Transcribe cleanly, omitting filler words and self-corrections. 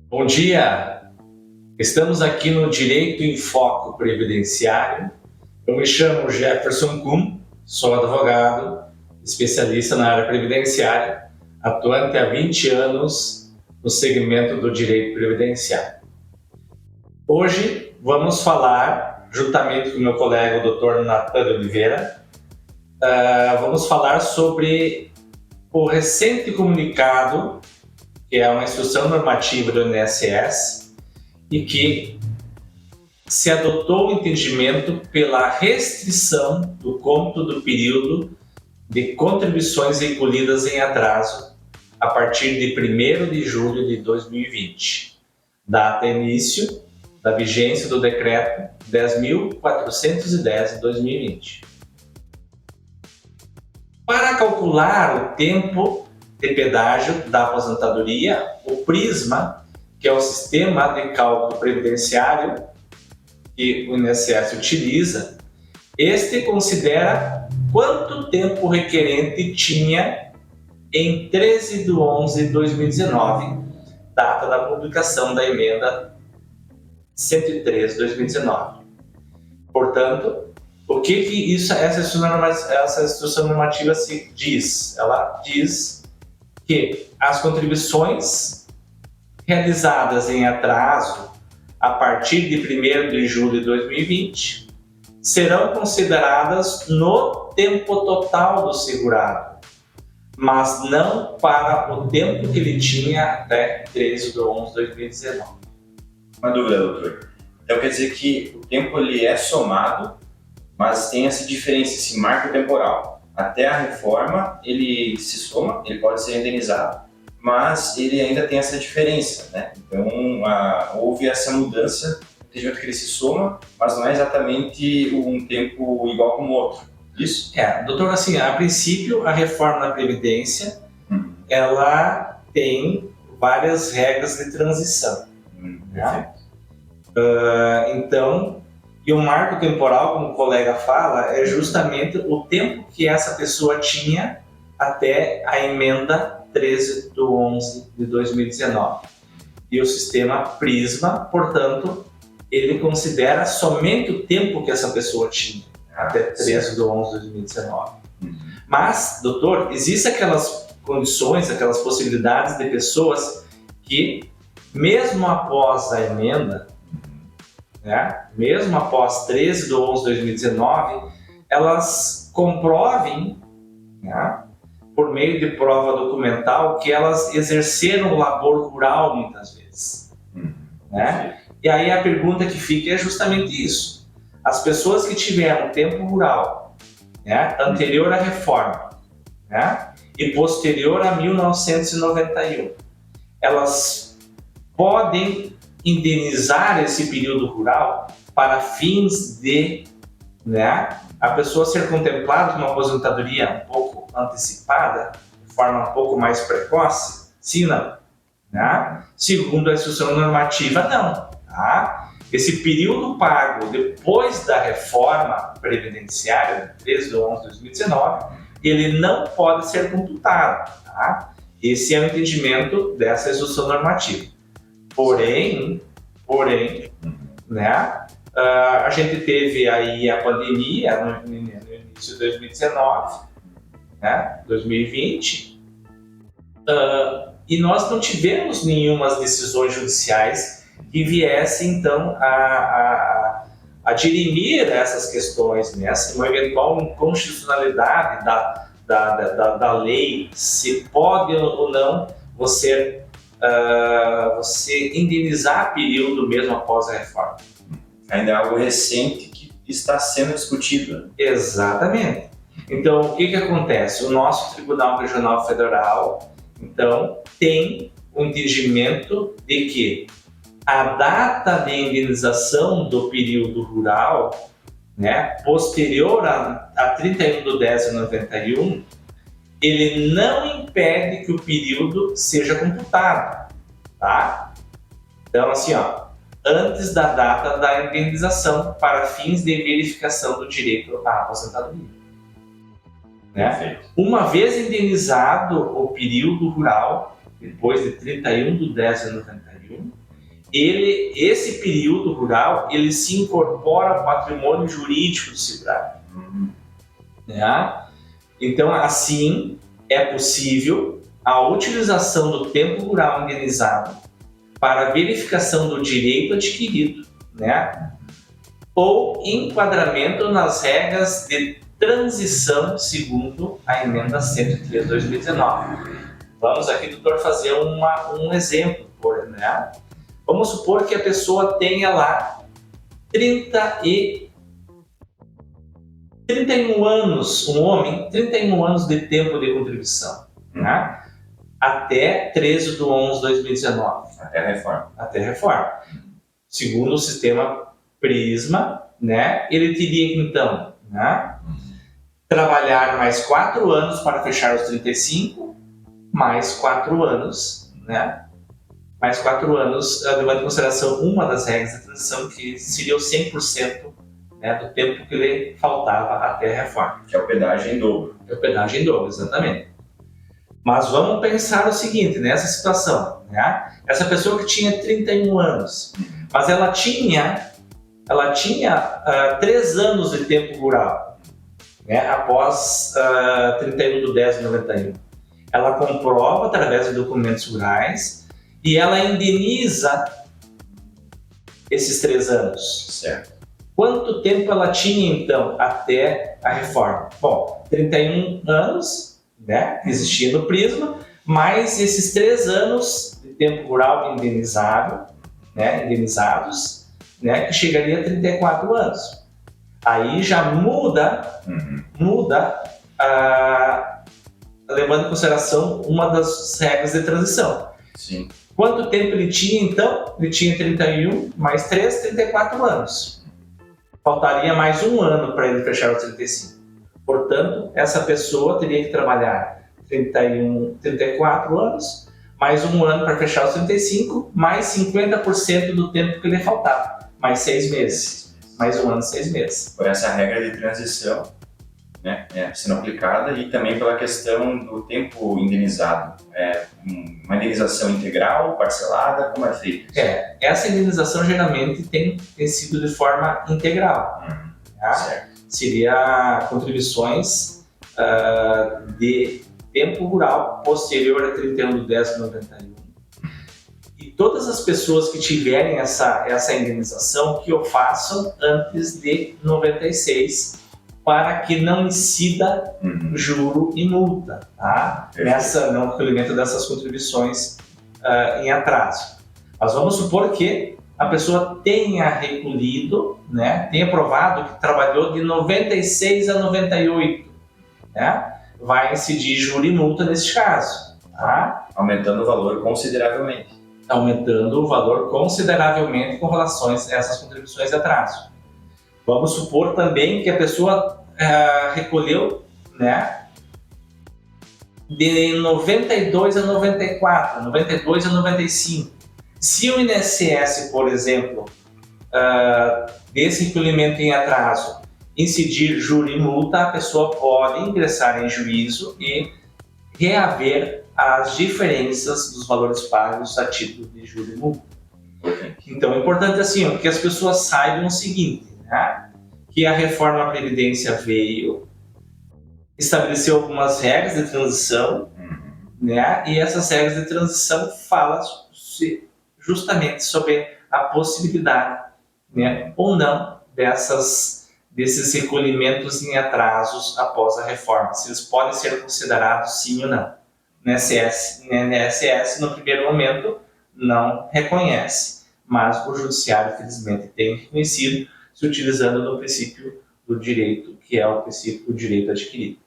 Bom dia! Estamos aqui no Direito em Foco Previdenciário. Eu me chamo Jefferson Kuhn, sou advogado, especialista na área previdenciária, atuante há 20 anos no segmento do direito previdenciário. Hoje vamos falar, juntamente com meu colega o Dr. Natan Oliveira, vamos falar sobre o recente comunicado, que é uma instrução normativa do INSS, e que se adotou o entendimento pela restrição do cômputo do período de contribuições recolhidas em atraso a partir de 1º de julho de 2020, data início da vigência do Decreto 10.410 de 2020. Para calcular o tempo de pedágio da aposentadoria, o PRISMA, que é o sistema de cálculo previdenciário que o INSS utiliza, este considera quanto tempo o requerente tinha em 13 de 11 de 2019, data da publicação da emenda 103 de 2019. Portanto, o que essa instrução normativa se diz? Ela diz que as contribuições realizadas em atraso a partir de 1º de julho de 2020 serão consideradas no tempo total do segurado, mas não para o tempo que ele tinha até 13 de 11 de 2019. Uma dúvida, doutor. Então quer dizer que o tempo ele é somado, mas tem essa diferença, esse marco temporal. Até a reforma, ele se soma, ele pode ser indenizado, mas ele ainda tem essa diferença, né? Então, houve essa mudança, entendimento que ele se soma, mas não é exatamente um tempo igual como o outro, isso? Doutor, assim, a princípio, a reforma da Previdência, ela tem várias regras de transição. Né? Então, e o marco temporal, como o colega fala, é justamente o tempo que essa pessoa tinha até a emenda 13 de 11 de 2019. E o sistema PRISMA, portanto, ele considera somente o tempo que essa pessoa tinha até 13 de 11 de 2019. Mas, doutor, existem aquelas condições, aquelas possibilidades de pessoas que, mesmo após a emenda, né, mesmo após 13 de 11 de 2019, elas comprovem, né, por meio de prova documental, que elas exerceram o labor rural muitas vezes. Né? E aí a pergunta que fica é justamente isso. As pessoas que tiveram tempo rural, né, anterior à reforma, né, e posterior a 1991, elas podem indenizar esse período rural para fins de, né, a pessoa ser contemplada com uma aposentadoria um pouco antecipada, de forma um pouco mais precoce? Sim, não. Né? Segundo a instrução normativa, não. Tá? Esse período pago depois da reforma previdenciária, 13 de 11 de 2019, ele não pode ser computado. Tá? Esse é o entendimento dessa instrução normativa. Porém, né, a gente teve aí a pandemia no início de 2019, né, 2020, e nós não tivemos nenhumas decisões judiciais que viessem, então, a dirimir essas questões, né, uma eventual inconstitucionalidade da lei, se pode ou não você indenizar período mesmo após a reforma. Ainda é algo recente que está sendo discutido. Exatamente. Então, o que acontece? O nosso Tribunal Regional Federal, então, tem o entendimento de que a data de indenização do período rural, né, posterior a 31 de 10 de 91, ele não impede que o período seja computado, tá? Então, assim, antes da data da indenização para fins de verificação do direito à aposentadoria. Né? Uma vez indenizado o período rural, depois de 31/10/91, esse período rural, ele se incorpora ao patrimônio jurídico do segurado. Né? Então, assim, é possível a utilização do tempo rural indenizado para verificação do direito adquirido, né? Ou enquadramento nas regras de transição segundo a emenda 103/2019. Vamos aqui, doutor, fazer um exemplo, né? Vamos supor que a pessoa tenha lá 31 anos, um homem, 31 anos de tempo de contribuição, né? Até 13/11/2019. Até a reforma. Até a reforma. Segundo o sistema Prisma, né? Ele teria, então, né? Trabalhar mais 4 anos para fechar os 35, mais 4 anos, né? Mais 4 anos, levando em consideração uma das regras da transição, que seria o 100%, né, do tempo que lhe faltava até a reforma. Que é o pedágio em dobro. É o pedágio em dobro, exatamente. Mas vamos pensar o seguinte, nessa situação, né? Essa pessoa que tinha 31 anos, mas ela tinha 3 anos de tempo rural, né, após 31/10/91. Ela comprova através de documentos rurais e ela indeniza esses 3 anos. Certo. Quanto tempo ela tinha, então, até a reforma? Bom, 31 anos, né, existia no Prisma, mais esses 3 anos de tempo rural indenizados, né, que chegaria a 34 anos. Aí já muda, levando em consideração uma das regras de transição. Sim. Quanto tempo ele tinha, então? Ele tinha 31 mais 3, 34 anos. Faltaria mais 1 ano para ele fechar os 35. Portanto, essa pessoa teria que trabalhar 34 anos, mais 1 ano para fechar os 35, mais 50% do tempo que lhe faltava, mais 6 meses. Mais 1 ano e 6 meses. Por essa regra de transição, né, sendo aplicada, e também pela questão do tempo indenizado. Uma indenização integral, parcelada, como é feito? Essa indenização geralmente tem sido de forma integral. Tá? Certo. Seria contribuições de tempo rural posterior a 31/10/91. E todas as pessoas que tiverem essa indenização, que o façam antes de 96, para que não incida juro e multa, tá? No recolhimento dessas contribuições em atraso. Mas vamos supor que a pessoa tenha recolhido, né, tenha provado que trabalhou de 96 a 98, né? Vai incidir juro e multa nesse caso, tá? Aumentando o valor consideravelmente. Aumentando o valor consideravelmente com relação a essas contribuições de atraso. Vamos supor também que a pessoa recolheu, né, de 92 a 94, 92 a 95. Se o INSS, por exemplo, desse recolhimento em atraso, incidir juro e multa, a pessoa pode ingressar em juízo e reaver as diferenças dos valores pagos a título de juro e multa. Então é importante assim, que as pessoas saibam o seguinte, né? Que a reforma da Previdência veio, estabeleceu algumas regras de transição, né? E essas regras de transição falam justamente sobre a possibilidade, né, ou não desses recolhimentos em atrasos após a reforma, se eles podem ser considerados sim ou não. O INSS, no primeiro momento, não reconhece, mas o Judiciário, infelizmente, tem reconhecido, se utilizando no princípio do direito, que é o princípio do direito adquirido.